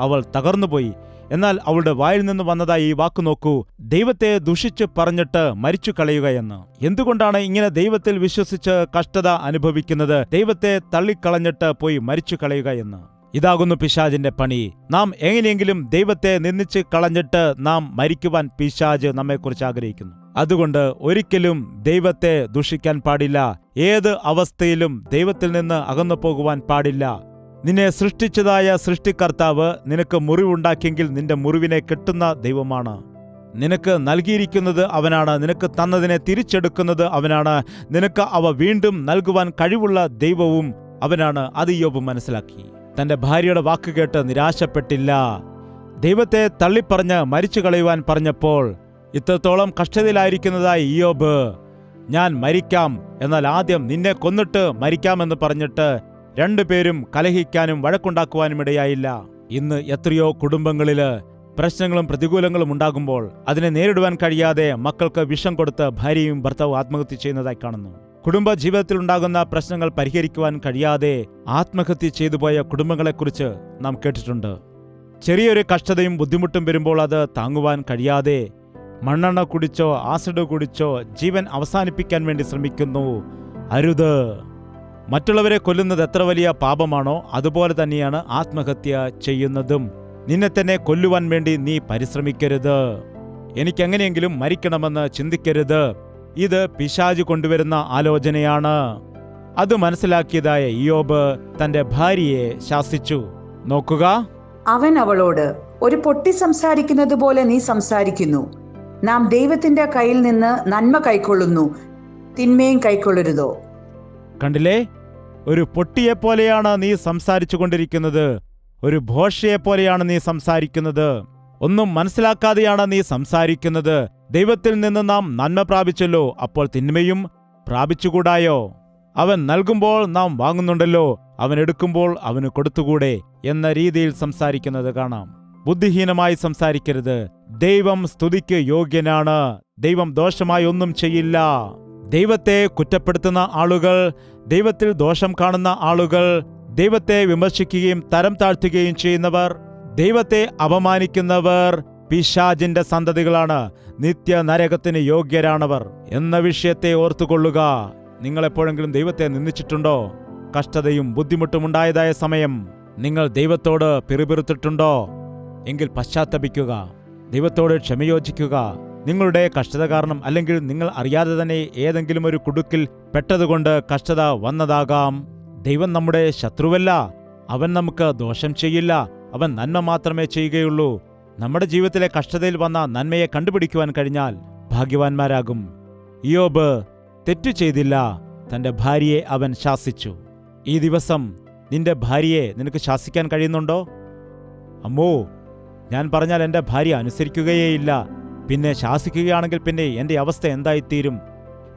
അവൾ തകർന്നുപോയി. എന്നാൽ അവളുടെ വായിൽ നിന്ന് വന്നതായി ഈ വാക്ക് നോക്കൂ: ദൈവത്തെ ദുഷിച്ച് പറഞ്ഞിട്ട് മരിച്ചു കളയുകയെന്ന്. എന്തുകൊണ്ടാണ് ഇങ്ങനെ ദൈവത്തിൽ വിശ്വസിച്ച് കഷ്ടത അനുഭവിക്കുന്നത്? ദൈവത്തെ തള്ളിക്കളഞ്ഞിട്ട് പോയി മരിച്ചു കളയുക എന്ന്. ഇതാകുന്നു പിശാചിന്റെ പണി. നാം എങ്ങനെയെങ്കിലും ദൈവത്തെ നിന്ദിച്ച് കളഞ്ഞിട്ട് നാം മരിക്കുവാൻ പിശാച് നമ്മെക്കുറിച്ച് ആഗ്രഹിക്കുന്നു. അതുകൊണ്ട് ഒരിക്കലും ദൈവത്തെ ദുഷിക്കാൻ പാടില്ല. ഏത് അവസ്ഥയിലും ദൈവത്തിൽ നിന്ന് അകന്നു പോകുവാൻ പാടില്ല. നിന്നെ സൃഷ്ടിച്ചതായ സൃഷ്ടികർത്താവ് നിനക്ക് മുറിവുണ്ടാക്കിയെങ്കിൽ നിന്റെ മുറിവിനെ കെട്ടുന്ന ദൈവമാണ്. നിനക്ക് നൽകിയിരിക്കുന്നത് അവനാണ്. നിനക്ക് തന്നതിനെ തിരിച്ചെടുക്കുന്നത് അവനാണ്. നിനക്ക് അവ വീണ്ടും നൽകുവാൻ കഴിവുള്ള ദൈവവും അവനാണ്. അത് ഇയ്യോബ് മനസ്സിലാക്കി. തന്റെ ഭാര്യയുടെ വാക്ക് കേട്ട് നിരാശപ്പെട്ടില്ല. ദൈവത്തെ തള്ളിപ്പറഞ്ഞ് മരിച്ചു കളയുവാൻ പറഞ്ഞപ്പോൾ ഇത്രത്തോളം കഷ്ടതയിലായിരിക്കുന്നതായ ഇയ്യോബ്, ഞാൻ മരിക്കാം, എന്നാൽ ആദ്യം നിന്നെ കൊന്നിട്ട് മരിക്കാമെന്ന് പറഞ്ഞിട്ട് രണ്ടുപേരും കലഹിക്കാനും വഴക്കുണ്ടാക്കുവാനും ഇടയായില്ല. ഇന്ന് എത്രയോ കുടുംബങ്ങളില് പ്രശ്നങ്ങളും പ്രതികൂലങ്ങളും ഉണ്ടാകുമ്പോൾ അതിനെ നേരിടുവാൻ കഴിയാതെ മക്കൾക്ക് വിഷം കൊടുത്ത് ഭാര്യയും ഭർത്താവും ആത്മഹത്യ ചെയ്യുന്നതായി കാണുന്നു. കുടുംബ ജീവിതത്തിൽ ഉണ്ടാകുന്ന പ്രശ്നങ്ങൾ പരിഹരിക്കുവാൻ കഴിയാതെ ആത്മഹത്യ ചെയ്തുപോയ കുടുംബങ്ങളെക്കുറിച്ച് നാം കേട്ടിട്ടുണ്ട്. ചെറിയൊരു കഷ്ടതയും ബുദ്ധിമുട്ടും വരുമ്പോൾ അത് താങ്ങുവാൻ കഴിയാതെ മണ്ണെണ്ണ കുടിച്ചോ ആസിഡ് കുടിച്ചോ ജീവൻ അവസാനിപ്പിക്കാൻ വേണ്ടി ശ്രമിക്കുന്നു. അരുത്. മറ്റുള്ളവരെ കൊല്ലുന്നത് എത്ര വലിയ പാപമാണോ അതുപോലെ തന്നെയാണ് ആത്മഹത്യ ചെയ്യുന്നതും. നിന്നെ തന്നെ കൊല്ലുവാൻ വേണ്ടി നീ പരിശ്രമിക്കരുത്. എനിക്കെങ്ങനെയെങ്കിലും മരിക്കണമെന്ന് ചിന്തിക്കരുത്. ഇത് പിശാച് കൊണ്ടുവരുന്ന ആലോചനയാണ്. അത് മനസ്സിലാക്കിയതായ ഇയ്യോബ് തന്റെ ഭാര്യയെ ശാസിച്ചു. നോക്കുക, അവൻ അവളോട്, ഒരു പൊട്ടി സംസാരിക്കുന്നത് പോലെ നീ സംസാരിക്കുന്നു. നാം ദൈവത്തിന്റെ കയ്യിൽ നിന്ന് നന്മ കൈക്കൊള്ളുന്നു, തിന്മയും കൈക്കൊള്ളരുതോ? കണ്ടില്ലേ? ഒരു പൊട്ടിയെപ്പോലെയാണ് നീ സംസാരിച്ചു കൊണ്ടിരിക്കുന്നത്. ഒരു ഭോഷയെപ്പോലെയാണ് നീ സംസാരിക്കുന്നത്. ഒന്നും മനസ്സിലാക്കാതെയാണ് നീ സംസാരിക്കുന്നത്. ദൈവത്തിൽ നിന്ന് നാം നന്മ പ്രാപിച്ചല്ലോ, അപ്പോൾ തിന്മയും പ്രാപിച്ചുകൂടായോ? അവൻ നൽകുമ്പോൾ നാം വാങ്ങുന്നുണ്ടല്ലോ, അവൻ എടുക്കുമ്പോൾ അവന് കൊടുത്തുകൂടെ എന്ന രീതിയിൽ സംസാരിക്കുന്നത് കാണാം. ബുദ്ധിഹീനമായി സംസാരിക്കരുത്. ദൈവം സ്തുതിക്ക് യോഗ്യനാണ്. ദൈവം ദോഷമായി ഒന്നും ചെയ്യില്ല. ദൈവത്തെ കുറ്റപ്പെടുത്തുന്ന ആളുകൾ, ദൈവത്തിൽ ദോഷം കാണുന്ന ആളുകൾ, ദൈവത്തെ വിമർശിക്കുകയും തരം താഴ്ത്തുകയും ചെയ്യുന്നവർ, ദൈവത്തെ അപമാനിക്കുന്നവർ പിശാചിന്റെ സന്തതികളാണ്. നിത്യ നരകത്തിന് യോഗ്യരാണവർ എന്ന വിഷയത്തെ ഓർത്തുകൊള്ളുക. നിങ്ങൾ എപ്പോഴെങ്കിലും ദൈവത്തെ നിന്ദിച്ചിട്ടുണ്ടോ? കഷ്ടതയും ബുദ്ധിമുട്ടും ഉണ്ടായതായ സമയം നിങ്ങൾ ദൈവത്തോട് പിറുപിറുത്തിട്ടുണ്ടോ? എങ്കിൽ പശ്ചാത്തപിക്കുക, ദൈവത്തോട് ക്ഷമയോചിക്കുക. നിങ്ങളുടെ കഷ്ടത കാരണം, അല്ലെങ്കിൽ നിങ്ങൾ അറിയാതെ തന്നെ ഏതെങ്കിലും ഒരു കുടുക്കിൽ പെട്ടതുകൊണ്ട് കഷ്ടത വന്നതാകാം. ദൈവം നമ്മുടെ ശത്രുവല്ല. അവൻ നമുക്ക് ദോഷം ചെയ്യില്ല. അവൻ നന്മ മാത്രമേ ചെയ്യുകയുള്ളൂ. നമ്മുടെ ജീവിതത്തിലെ കഷ്ടതയിൽ വന്ന നന്മയെ കണ്ടുപിടിക്കുവാൻ കഴിഞ്ഞാൽ ഭാഗ്യവാന്മാരാകും. ഇയ്യോബ് തെറ്റു ചെയ്തില്ല. തന്റെ ഭാര്യയെ അവൻ ശാസിച്ചു. ഈ ദിവസം നിന്റെ ഭാര്യയെ നിനക്ക് ശാസിക്കാൻ കഴിയുന്നുണ്ടോ? അമ്മോ, ഞാൻ പറഞ്ഞാൽ എൻ്റെ ഭാര്യ അനുസരിക്കുകയേയില്ല, പിന്നെ ശാസിക്കുകയാണെങ്കിൽ പിന്നെ എൻ്റെ അവസ്ഥ എന്തായിത്തീരും?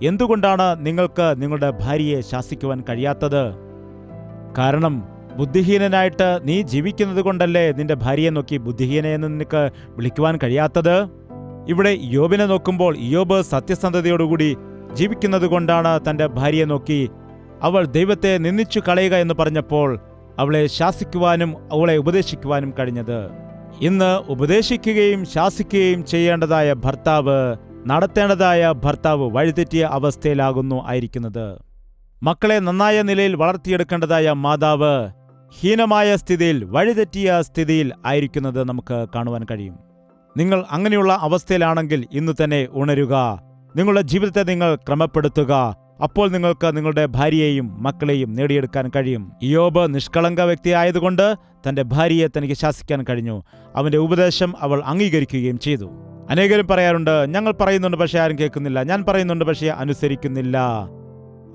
എന്തുകൊണ്ടാണ് നിങ്ങൾക്ക് നിങ്ങളുടെ ഭാര്യയെ ശാസിക്കുവാൻ കഴിയാത്തത്? കാരണം ബുദ്ധിഹീനനായിട്ട് നീ ജീവിക്കുന്നത് കൊണ്ടല്ലേ നിന്റെ ഭാര്യയെ നോക്കി ബുദ്ധിഹീനയെന്ന് നിനക്ക് വിളിക്കുവാൻ കഴിയാത്തത്. ഇവിടെ ഇയ്യോബിനെ നോക്കുമ്പോൾ ഇയ്യോബ് സത്യസന്ധതയോടുകൂടി ജീവിക്കുന്നത് കൊണ്ടാണ് തൻ്റെ ഭാര്യയെ നോക്കി അവൾ ദൈവത്തെ നിന്ദിച്ചു കളയുക എന്ന് പറഞ്ഞപ്പോൾ അവളെ ശാസിക്കുവാനും അവളെ ഉപദേശിക്കുവാനും കഴിഞ്ഞത്. ഇന്ന് ഉപദേശിക്കുകയും ശാസിക്കുകയും ചെയ്യേണ്ടതായ ഭർത്താവ്, നടത്തേണ്ടതായ ഭർത്താവ് വഴിതെറ്റിയ അവസ്ഥയിലാകുന്നു ആയിരിക്കുന്നത്. മക്കളെ നന്നായ നിലയിൽ വളർത്തിയെടുക്കേണ്ടതായ മാതാവ് ഹീനമായ സ്ഥിതിയിൽ, വഴിതെറ്റിയ സ്ഥിതിയിൽ ആയിരിക്കുന്നത് നമുക്ക് കാണുവാൻ കഴിയും. നിങ്ങൾ അങ്ങനെയുള്ള അവസ്ഥയിലാണെങ്കിൽ ഇന്ന് തന്നെ ഉണരുക. നിങ്ങളുടെ ജീവിതത്തെ നിങ്ങൾ ക്രമപ്പെടുത്തുക. അപ്പോൾ നിങ്ങൾക്ക് നിങ്ങളുടെ ഭാര്യയെയും മക്കളെയും നേടിയെടുക്കാൻ കഴിയും. ഇയ്യോബ് നിഷ്കളങ്ക വ്യക്തിയായതുകൊണ്ട് തന്റെ ഭാര്യയെ തനിക്ക് ശാസിക്കാൻ കഴിഞ്ഞു. അവന്റെ ഉപദേശം അവൾ അംഗീകരിക്കുകയും ചെയ്തു. അനേകരും പറയാറുണ്ട്, ഞങ്ങൾ പറയുന്നുണ്ട് പക്ഷേ ആരും കേൾക്കുന്നില്ല, ഞാൻ പറയുന്നുണ്ട് പക്ഷേ അനുസരിക്കുന്നില്ല.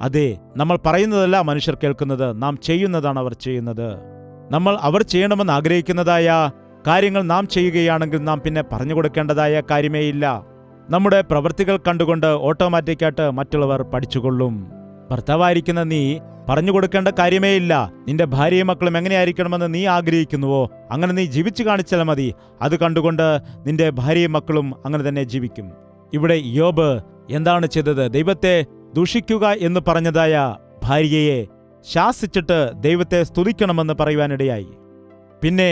അതെ, നമ്മൾ പറയുന്നതല്ല മനുഷ്യർ കേൾക്കുന്നത്, നാം ചെയ്യുന്നതാണ് അവർ ചെയ്യുന്നത്. നമ്മൾ അവർ ചെയ്യണമെന്ന് ആഗ്രഹിക്കുന്നതായ കാര്യങ്ങൾ നാം ചെയ്യുകയാണെങ്കിൽ നാം പിന്നെ പറഞ്ഞു കൊടുക്കേണ്ടതായ കാര്യമേ ഇല്ല. നമ്മുടെ പ്രവൃത്തികൾ കണ്ടുകൊണ്ട് ഓട്ടോമാറ്റിക്കായിട്ട് മറ്റുള്ളവർ പഠിച്ചുകൊള്ളും. ഭർത്താവായിരിക്കുന്ന നീ പറഞ്ഞു കൊടുക്കേണ്ട കാര്യമേ ഇല്ല. നിന്റെ ഭാര്യയും മക്കളും എങ്ങനെയായിരിക്കണമെന്ന് നീ ആഗ്രഹിക്കുന്നുവോ അങ്ങനെ നീ ജീവിച്ചു കാണിച്ചാൽ മതി. അത് കണ്ടുകൊണ്ട് നിന്റെ ഭാര്യയും മക്കളും അങ്ങനെ തന്നെ ജീവിക്കും. ഇവിടെ ഇയ്യോബ് എന്താണ് ചെയ്തത്? ദൈവത്തെ ദുഷിക്കുക എന്ന് പറഞ്ഞതായ ഭാര്യയെ ശാസിച്ചിട്ട് ദൈവത്തെ സ്തുതിക്കണമെന്ന് പറയുവാനിടയായി. പിന്നെ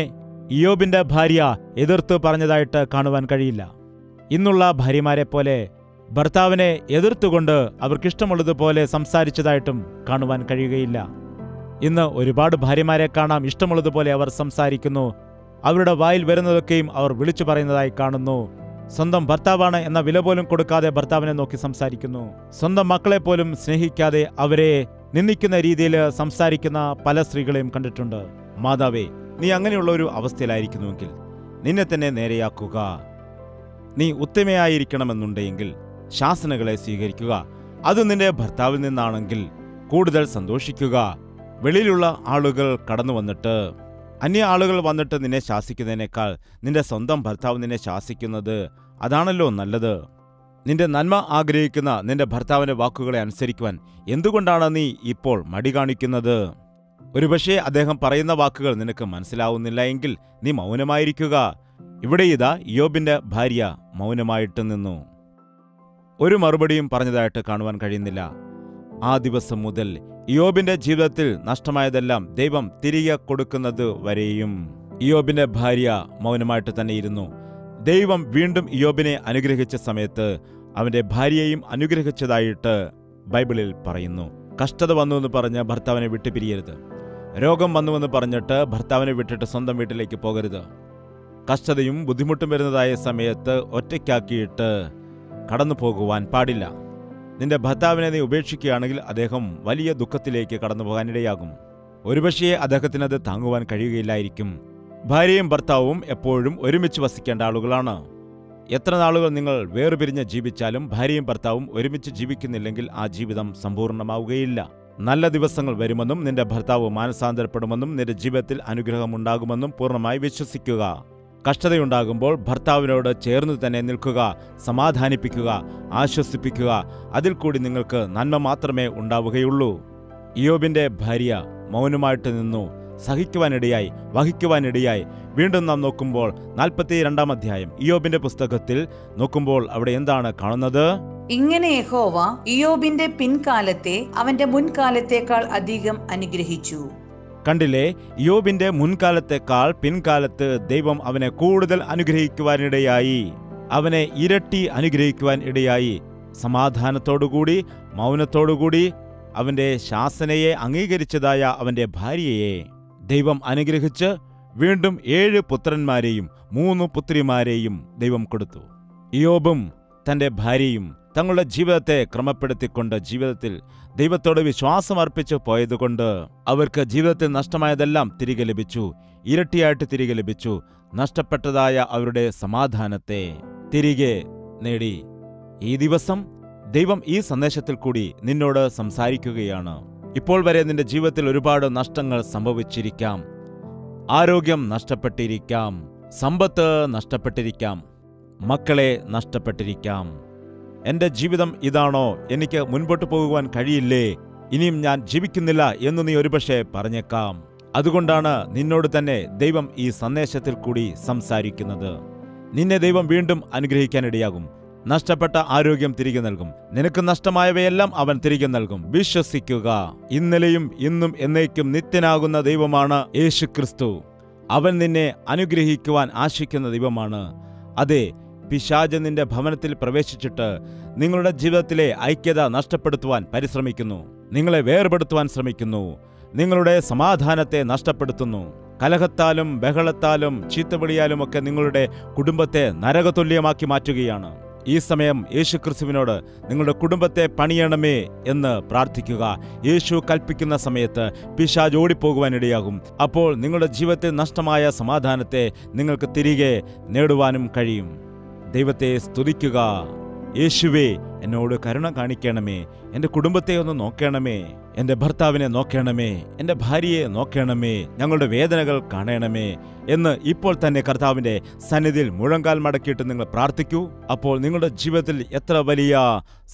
ഇയ്യോബിന്റെ ഭാര്യ എതിർത്ത് പറഞ്ഞതായിട്ട് കാണുവാൻ കഴിയില്ല. ഇന്നുള്ള ഭാര്യമാരെ പോലെ ഭർത്താവിനെ എതിർത്തുകൊണ്ട് അവർക്കിഷ്ടമുള്ളതുപോലെ സംസാരിച്ചതായിട്ടും കാണുവാൻ കഴിയുകയില്ല. ഇന്ന് ഒരുപാട് ഭാര്യമാരെ കാണാം, ഇഷ്ടമുള്ളതുപോലെ അവർ സംസാരിക്കുന്നു. അവരുടെ വായിൽ വരുന്നതൊക്കെയും അവർ വിളിച്ചു പറയുന്നതായി കാണുന്നു. സ്വന്തം ഭർത്താവാണ് എന്ന വില പോലും കൊടുക്കാതെ ഭർത്താവിനെ നോക്കി സംസാരിക്കുന്നു. സ്വന്തം മക്കളെ പോലും സ്നേഹിക്കാതെ അവരെ നിന്ദിക്കുന്ന രീതിയിൽ സംസാരിക്കുന്ന പല സ്ത്രീകളെയും കണ്ടിട്ടുണ്ട്. മാതാവേ, നീ അങ്ങനെയുള്ള ഒരു അവസ്ഥയിലായിരിക്കുന്നുവെങ്കിൽ നിന്നെ തന്നെ നേരെയാക്കുക. നീ ഉത്തമയായിരിക്കണമെന്നുണ്ടെങ്കിൽ ശാസനകളെ സ്വീകരിക്കുക. അത് നിന്റെ ഭർത്താവിൽ നിന്നാണെങ്കിൽ കൂടുതൽ സന്തോഷിക്കുക. വെളിയിലുള്ള ആളുകൾ കടന്നു വന്നിട്ട്, അന്യ ആളുകൾ വന്നിട്ട് നിന്നെ ശാസിക്കുന്നതിനേക്കാൾ നിന്റെ സ്വന്തം ഭർത്താവ് നിന്നെ ശാസിക്കുന്നത് അതാണല്ലോ നല്ലത്. നിന്റെ നന്മ ആഗ്രഹിക്കുന്ന നിന്റെ ഭർത്താവിന്റെ വാക്കുകളെ അനുസരിക്കുവാൻ എന്തുകൊണ്ടാണ് നീ ഇപ്പോൾ മടി കാണിക്കുന്നത്? ഒരുപക്ഷെ അദ്ദേഹം പറയുന്ന വാക്കുകൾ നിനക്ക് മനസ്സിലാവുന്നില്ല എങ്കിൽ നീ മൗനമായിരിക്കുക. ഇവിടെ ഇതാ ഇയ്യോബിന്റെ ഭാര്യ മൗനമായിട്ട് നിന്നു. ഒരു മറുപടിയും പറഞ്ഞതായിട്ട് കാണുവാൻ കഴിയുന്നില്ല. ആ ദിവസം മുതൽ ഇയ്യോബിന്റെ ജീവിതത്തിൽ നഷ്ടമായതെല്ലാം ദൈവം തിരികെ കൊടുക്കുന്നത് വരെയും ഇയ്യോബിന്റെ ഭാര്യ മൗനമായിട്ട് തന്നെ ഇരുന്നു. ദൈവം വീണ്ടും ഇയ്യോബിനെ അനുഗ്രഹിച്ച സമയത്ത് അവന്റെ ഭാര്യയെയും അനുഗ്രഹിച്ചതായിട്ട് ബൈബിളിൽ പറയുന്നു. കഷ്ടത വന്നുവെന്ന് പറഞ്ഞ് ഭർത്താവിനെ വിട്ടുപിരിയരുത്. രോഗം വന്നുവെന്ന് പറഞ്ഞിട്ട് ഭർത്താവിനെ വിട്ടിട്ട് സ്വന്തം വീട്ടിലേക്ക് പോകരുത്. കഷ്ടതയും ബുദ്ധിമുട്ടും വരുന്നതായ സമയത്ത് ഒറ്റയ്ക്കാക്കിയിട്ട് കടന്നു പോകുവാൻ പാടില്ല. നിന്റെ ഭർത്താവിനെ നീ ഉപേക്ഷിക്കുകയാണെങ്കിൽ അദ്ദേഹം വലിയ ദുഃഖത്തിലേക്ക് കടന്നു പോകാനിടയാകും. ഒരുപക്ഷേ അദ്ദേഹത്തിനത് താങ്ങുവാൻ കഴിയുകയില്ലായിരിക്കും. ഭാര്യയും ഭർത്താവും എപ്പോഴും ഒരുമിച്ച് വസിക്കേണ്ട ആളുകളാണ്. എത്ര നാളുകൾ നിങ്ങൾ വേർപിരിഞ്ഞ് ജീവിച്ചാലും ഭാര്യയും ഭർത്താവും ഒരുമിച്ച് ജീവിക്കുന്നില്ലെങ്കിൽ ആ ജീവിതം സമ്പൂർണ്ണമാവുകയില്ല. നല്ല ദിവസങ്ങൾ വരുമെന്നും നിന്റെ ഭർത്താവ് മാനസാന്തരപ്പെടുമെന്നും നിന്റെ ജീവിതത്തിൽ അനുഗ്രഹമുണ്ടാകുമെന്നും പൂർണ്ണമായി വിശ്വസിക്കുക. കഷ്ടതയുണ്ടാകുമ്പോൾ ഭർത്താവിനോട് ചേർന്ന് തന്നെ നിൽക്കുക, സമാധാനിപ്പിക്കുക, ആശ്വസിപ്പിക്കുക. അതിൽ കൂടി നിങ്ങൾക്ക് നന്മ മാത്രമേ ഉണ്ടാവുകയുള്ളൂ. ഇയ്യോബിന്റെ ഭാര്യ മൗനമായിട്ട് നിന്നു, സഹിക്കുവാനിടയായി, വഹിക്കുവാനിടയായി. വീണ്ടും നാം നോക്കുമ്പോൾ 42-ാം അധ്യായം ഇയ്യോബിന്റെ പുസ്തകത്തിൽ നോക്കുമ്പോൾ അവിടെ എന്താണ് കാണുന്നത്? ഇങ്ങനെ യഹോവ ഇയ്യോബിന്റെ പിൻകാലത്തെ അവന്റെ മുൻകാലത്തേക്കാൾ അധികം അനുഗ്രഹിച്ചു. കണ്ടില്ലേ, ഇയ്യോബിന്റെ മുൻകാലത്തേക്കാൾ പിൻകാലത്ത് ദൈവം അവനെ കൂടുതൽ അനുഗ്രഹിക്കുവാനിടയായി. അവനെ ഇരട്ടി അനുഗ്രഹിക്കുവാൻ ഇടയായി. സമാധാനത്തോടുകൂടി, മൗനത്തോടുകൂടി അവന്റെ ശാസനയെ അംഗീകരിച്ചതായ അവന്റെ ഭാര്യയെ ദൈവം അനുഗ്രഹിച്ച് വീണ്ടും 7 പുത്രന്മാരെയും 3 പുത്രിമാരെയും ദൈവം കൊടുത്തു. ഇയ്യോബും തന്റെ ഭാര്യയും തങ്ങളുടെ ജീവിതത്തെ ക്രമപ്പെടുത്തിക്കൊണ്ട് ജീവിതത്തിൽ ദൈവത്തോട് വിശ്വാസം അർപ്പിച്ചു പോയതുകൊണ്ട് അവർക്ക് ജീവിതത്തിൽ നഷ്ടമായതെല്ലാം തിരികെ ലഭിച്ചു. ഇരട്ടിയായിട്ട് തിരികെ ലഭിച്ചു. നഷ്ടപ്പെട്ടതായ അവരുടെ സമാധാനത്തെ തിരികെ നേടി. ഈ ദിവസം ദൈവം ഈ സന്ദേശത്തിൽ കൂടി നിന്നോട് സംസാരിക്കുകയാണ്. ഇപ്പോൾ വരെ നിന്റെ ജീവിതത്തിൽ ഒരുപാട് നഷ്ടങ്ങൾ സംഭവിച്ചിരിക്കാം. ആരോഗ്യം നഷ്ടപ്പെട്ടിരിക്കാം, സമ്പത്ത് നഷ്ടപ്പെട്ടിരിക്കാം, മക്കളെ നഷ്ടപ്പെട്ടിരിക്കാം. എന്റെ ജീവിതം ഇതാണോ? എനിക്ക് മുൻപോട്ട് പോകുവാൻ കഴിയില്ലേ? ഇനിയും ഞാൻ ജീവിക്കുന്നില്ല എന്ന് നീ ഒരുപക്ഷെ പറഞ്ഞേക്കാം. അതുകൊണ്ടാണ് നിന്നോട് തന്നെ ദൈവം ഈ സന്ദേശത്തിൽ കൂടി സംസാരിക്കുന്നത്. നിന്നെ ദൈവം വീണ്ടും അനുഗ്രഹിക്കാനിടയാകും. നഷ്ടപ്പെട്ട ആരോഗ്യം തിരികെ നൽകും. നിനക്ക് നഷ്ടമായവയെല്ലാം അവൻ തിരികെ നൽകും. വിശ്വസിക്കുക. ഇന്നലെയും ഇന്നും എന്നേക്കും നിത്യനാകുന്ന ദൈവമാണ് യേശുക്രിസ്തു. അവൻ നിന്നെ അനുഗ്രഹിക്കുവാൻ ആശിക്കുന്ന ദൈവമാണ്. അതെ, പിശാച് നിന്റെ ഭവനത്തിൽ പ്രവേശിച്ചിട്ട് നിങ്ങളുടെ ജീവിതത്തിലെ ഐക്യത നഷ്ടപ്പെടുത്തുവാൻ പരിശ്രമിക്കുന്നു. നിങ്ങളെ വേർപെടുത്തുവാൻ ശ്രമിക്കുന്നു. നിങ്ങളുടെ സമാധാനത്തെ നഷ്ടപ്പെടുത്തുന്നു. കലഹത്താലും ബഹളത്താലും ചീത്തവിളിയാലുമൊക്കെ നിങ്ങളുടെ കുടുംബത്തെ നരകതുല്യമാക്കി മാറ്റുകയാണ്. ഈ സമയം യേശുക്രിസ്തുവിനോട് നിങ്ങളുടെ കുടുംബത്തെ പണിയണമേ എന്ന് പ്രാർത്ഥിക്കുക. യേശു കൽപ്പിക്കുന്ന സമയത്ത് പിശാച് ഓടിപ്പോകുവാനിടയാകും. അപ്പോൾ നിങ്ങളുടെ ജീവിതത്തിൽ നഷ്ടമായ സമാധാനത്തെ നിങ്ങൾക്ക് തിരികെ നേടുവാനും കഴിയും. ദൈവത്തെ സ്തുതിക്കുക. യേശുവേ, എന്നോട് കരുണ കാണിക്കണമേ. എൻ്റെ കുടുംബത്തെ ഒന്ന് നോക്കണമേ. എൻ്റെ ഭർത്താവിനെ നോക്കണമേ. എൻ്റെ ഭാര്യയെ നോക്കണമേ. ഞങ്ങളുടെ വേദനകൾ കാണണമേ എന്ന് ഇപ്പോൾ തന്നെ കർത്താവിൻ്റെ സന്നിധിയിൽ മുഴങ്കാൽ മടക്കിയിട്ട് നിങ്ങൾ പ്രാർത്ഥിക്കൂ. അപ്പോൾ നിങ്ങളുടെ ജീവിതത്തിൽ എത്ര വലിയ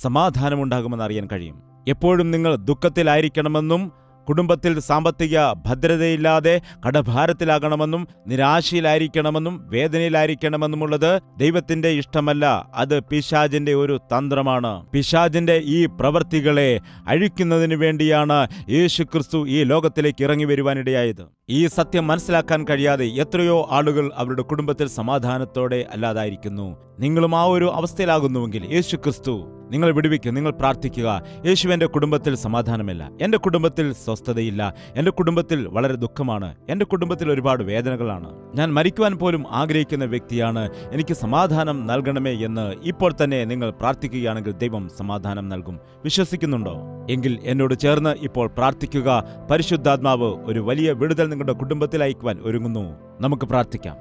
സമാധാനമുണ്ടാകുമെന്ന് അറിയാൻ കഴിയും. എപ്പോഴും നിങ്ങൾ ദുഃഖത്തിലായിരിക്കണമെന്നും കുടുംബത്തിൽ സാമ്പത്തിക ഭദ്രതയില്ലാതെ കടഭാരത്തിലാകണമെന്നും നിരാശയിലായിരിക്കണമെന്നും വേദനയിലായിരിക്കണമെന്നുമുള്ളത് ദൈവത്തിന്റെ ഇഷ്ടമല്ല. അത് പിശാചിന്റെ ഒരു തന്ത്രമാണ്. പിശാചിന്റെ ഈ പ്രവൃത്തികളെ അഴിക്കുന്നതിന് വേണ്ടിയാണ് യേശുക്രിസ്തു ഈ ലോകത്തിലേക്ക് ഇറങ്ങി വരുവാനിടയായത്. ഈ സത്യം മനസ്സിലാക്കാൻ കഴിയാതെ എത്രയോ ആളുകൾ അവരുടെ കുടുംബത്തിൽ സമാധാനത്തോടെ അല്ലാതായിരിക്കുന്നു. നിങ്ങളും ആ ഒരു അവസ്ഥയിലാകുന്നുവെങ്കിൽ യേശുക്രിസ്തു നിങ്ങൾ വിടുവിക്കുക. നിങ്ങൾ പ്രാർത്ഥിക്കുക, യേശു എൻ്റെ കുടുംബത്തിൽ സമാധാനമില്ല, എൻ്റെ കുടുംബത്തിൽ സ്വസ്ഥതയില്ല, എൻ്റെ കുടുംബത്തിൽ വളരെ ദുഃഖമാണ്, എൻ്റെ കുടുംബത്തിൽ ഒരുപാട് വേദനകളാണ്, ഞാൻ മരിക്കുവാൻ പോലും ആഗ്രഹിക്കുന്ന വ്യക്തിയാണ്, എനിക്ക് സമാധാനം നൽകണമേ എന്ന് ഇപ്പോൾ തന്നെ നിങ്ങൾ പ്രാർത്ഥിക്കുകയാണെങ്കിൽ ദൈവം സമാധാനം നൽകും. വിശ്വസിക്കുന്നുണ്ടോ? എങ്കിൽ എന്നോട് ചേർന്ന് ഇപ്പോൾ പ്രാർത്ഥിക്കുക. പരിശുദ്ധാത്മാവ് ഒരു വലിയ വിടുതൽ നിങ്ങളുടെ കുടുംബത്തിൽ അയക്കുവാൻ ഒരുങ്ങുന്നു. നമുക്ക് പ്രാർത്ഥിക്കാം.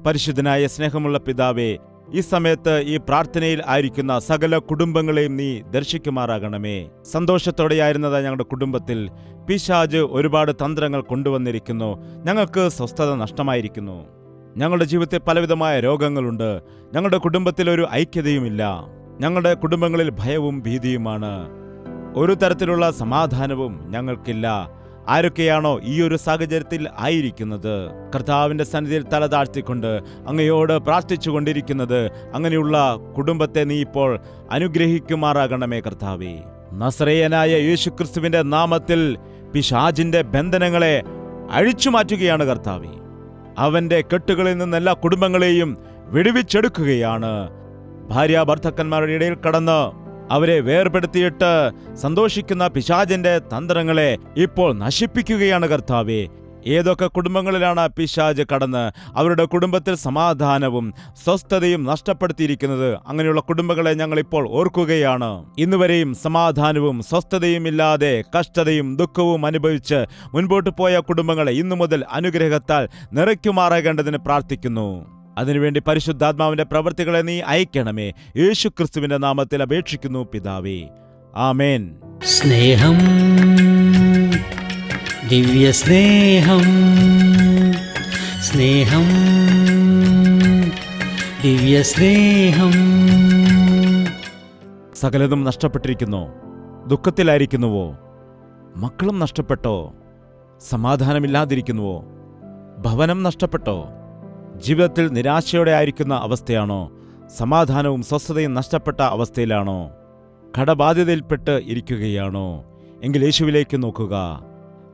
പരിശുദ്ധനായ സ്നേഹമുള്ള പിതാവേ, ഈ സമയത്ത് ഈ പ്രാർത്ഥനയിൽ ആയിരിക്കുന്ന സകല കുടുംബങ്ങളെയും നീ ദർശിക്കുമാറാകണമേ. സന്തോഷത്തോടെയായിരുന്നത് ഞങ്ങളുടെ കുടുംബത്തിൽ പിശാച് ഒരുപാട് തന്ത്രങ്ങൾ കൊണ്ടുവന്നിരിക്കുന്നു. ഞങ്ങൾക്ക് സ്വസ്ഥത നഷ്ടമായിരിക്കുന്നു. ഞങ്ങളുടെ ജീവിതത്തിൽ പലവിധമായ രോഗങ്ങളുണ്ട്. ഞങ്ങളുടെ കുടുംബത്തിൽ ഒരു ഐക്യതയുമില്ല. ഞങ്ങളുടെ കുടുംബങ്ങളിൽ ഭയവും ഭീതിയുമാണ്. ഒരു തരത്തിലുള്ള സമാധാനവും ഞങ്ങൾക്കില്ല. ആരൊക്കെയാണോ ഈ ഒരു സാഹചര്യത്തിൽ ആയിരിക്കുന്നത്, കർത്താവിന്റെ സന്നിധിയിൽ തല താഴ്ത്തിക്കൊണ്ട് അങ്ങയോട് പ്രാർത്ഥിച്ചുകൊണ്ടിരിക്കുന്നത്, അങ്ങനെയുള്ള കുടുംബത്തെ നീ ഇപ്പോൾ അനുഗ്രഹിക്കുമാറാകണമേ കർത്താവേ. നസറേയനായ യേശുക്രിസ്തുവിന്റെ നാമത്തിൽ പിശാചിന്റെ ബന്ധനങ്ങളെ അഴിച്ചുമാറ്റുകയാണ് കർത്താവേ. അവന്റെ കെട്ടുകളിൽ നിന്ന് എല്ലാ കുടുംബങ്ങളെയും വിടുവിച്ചെടുക്കുകയാണ്. ഭാര്യ ഭർത്താക്കന്മാരുടെ ഇടയിൽ കടന്ന് അവരെ വേർപെടുത്തിയിട്ട് സന്തോഷിക്കുന്ന പിശാചിന്റെ തന്ത്രങ്ങളെ ഇപ്പോൾ നശിപ്പിക്കുകയാണ് കർത്താവേ. ഏതൊക്കെ കുടുംബങ്ങളിലാണ് പിശാച് കടന്ന് അവരുടെ കുടുംബത്തിൽ സമാധാനവും സ്വസ്ഥതയും നഷ്ടപ്പെടുത്തിയിരിക്കുന്നത്, അങ്ങനെയുള്ള കുടുംബങ്ങളെ ഞങ്ങൾ ഇപ്പോൾ ഓർക്കുകയാണ്. ഇന്നുവരെയും സമാധാനവും സ്വസ്ഥതയും ഇല്ലാതെ കഷ്ടതയും ദുഃഖവും അനുഭവിച്ച് മുൻപോട്ട് പോയ കുടുംബങ്ങളെ ഇന്നു മുതൽ അനുഗ്രഹത്താൽ നിറയ്ക്കുമാറാകേണ്ടതിന് പ്രാർത്ഥിക്കുന്നു. അതിനുവേണ്ടി പരിശുദ്ധാത്മാവിന്റെ പ്രവൃത്തികളെ നീ അയക്കണമേ. യേശുക്രിസ്തുവിന്റെ നാമത്തിൽ അപേക്ഷിക്കുന്നു പിതാവേ, ആമേൻ. സ്നേഹം, ദിവ്യ സ്നേഹം, സ്നേഹം, ദിവ്യ സ്നേഹം. സകലതും നഷ്ടപ്പെട്ടിരിക്കുന്നു. ദുഃഖത്തിലായിരിക്കുന്നുവോ? മക്കളും നഷ്ടപ്പെട്ടോ? സമാധാനമില്ലാതിരിക്കുന്നുവോ? ഭവനം നഷ്ടപ്പെട്ടോ? ജീവിതത്തിൽ നിരാശയോടെ ആയിരിക്കുന്ന അവസ്ഥയാണോ? സമാധാനവും സ്വസ്ഥതയും നഷ്ടപ്പെട്ട അവസ്ഥയിലാണോ? കടബാധ്യതയിൽപ്പെട്ട് ഇരിക്കുകയാണോ? എങ്കിൽ യേശുവിലേക്ക് നോക്കുക.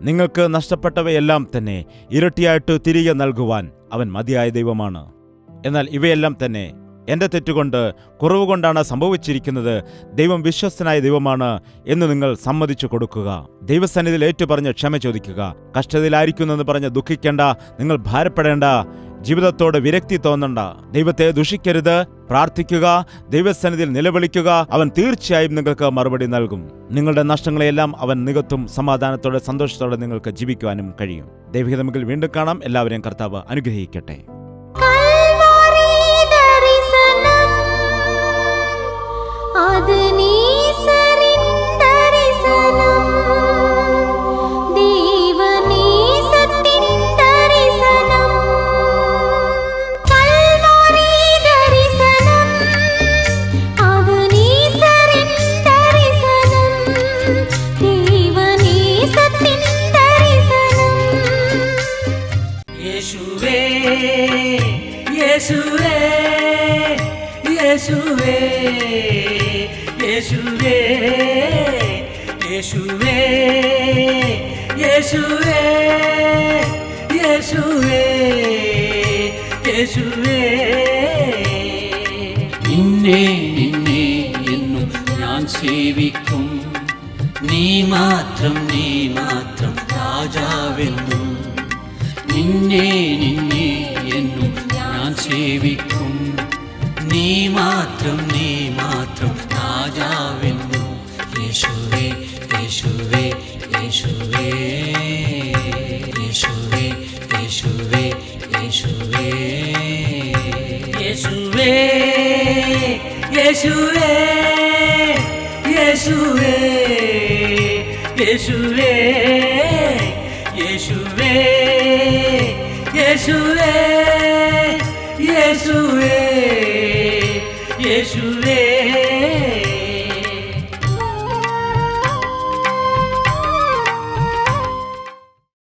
നിങ്ങൾക്ക് നഷ്ടപ്പെട്ടവയെല്ലാം തന്നെ ഇരട്ടിയായിട്ട് തിരികെ നൽകുവാൻ അവൻ മതിയായ ദൈവമാണ്. എന്നാൽ ഇവയെല്ലാം തന്നെ എൻ്റെ തെറ്റുകൊണ്ട്, കുറവുകൊണ്ടാണ് സംഭവിച്ചിരിക്കുന്നത്. ദൈവം വിശ്വസ്തനായ ദൈവമാണ് എന്ന് നിങ്ങൾ സമ്മതിച്ചു കൊടുക്കുക. ദൈവസന്നിധിയിൽ ഏറ്റുപറഞ്ഞ് ക്ഷമ ചോദിക്കുക. കഷ്ടതയിലായിരിക്കുന്നെന്ന് പറഞ്ഞ് ദുഃഖിക്കേണ്ട, നിങ്ങൾ ഭാരപ്പെടേണ്ട, ജീവിതത്തോട് വിരക്തി തോന്നണ്ട. ദൈവത്തെ ദുഷിക്കരുത്. പ്രാർത്ഥിക്കുക, ദൈവസന്നിധിയിൽ നിലവിളിക്കുക. അവൻ തീർച്ചയായും നിങ്ങൾക്ക് മറുപടി നൽകും. നിങ്ങളുടെ നഷ്ടങ്ങളെയെല്ലാം അവൻ നികത്തും. സമാധാനത്തോടെ സന്തോഷത്തോടെ നിങ്ങൾക്ക് ജീവിക്കുവാനും കഴിയും. ദൈവഹിതമെങ്കിൽ വീണ്ടും കാണാം. എല്ലാവരെയും കർത്താവ് അനുഗ്രഹിക്കട്ടെ. യേശുവേ, യേശുവേ, യേശുവേ, യേശുവേ, യേശുവേ, യേശുവേ, യേശുവേ. നിന്നെ നിന്നെ എന്നും ഞാൻ സേവിക്കും. നീ മാത്രം രാജാവെന്നും. നിന്നെ നിന്നെ എന്നും ഞാൻ സേവിക്കും. നീ മാത്രം രാജാവെന്നും. യേശുവേ, യേശുവേ, യേശുവേ, യേശുവേ, യേശുവേ, യേശുവേ, യേശുവേ, യേശുവേ, യേശുവേ, യേശുവേ, യേശുവേ, യേശുവേ, യേശുവേ, യേശുവേ.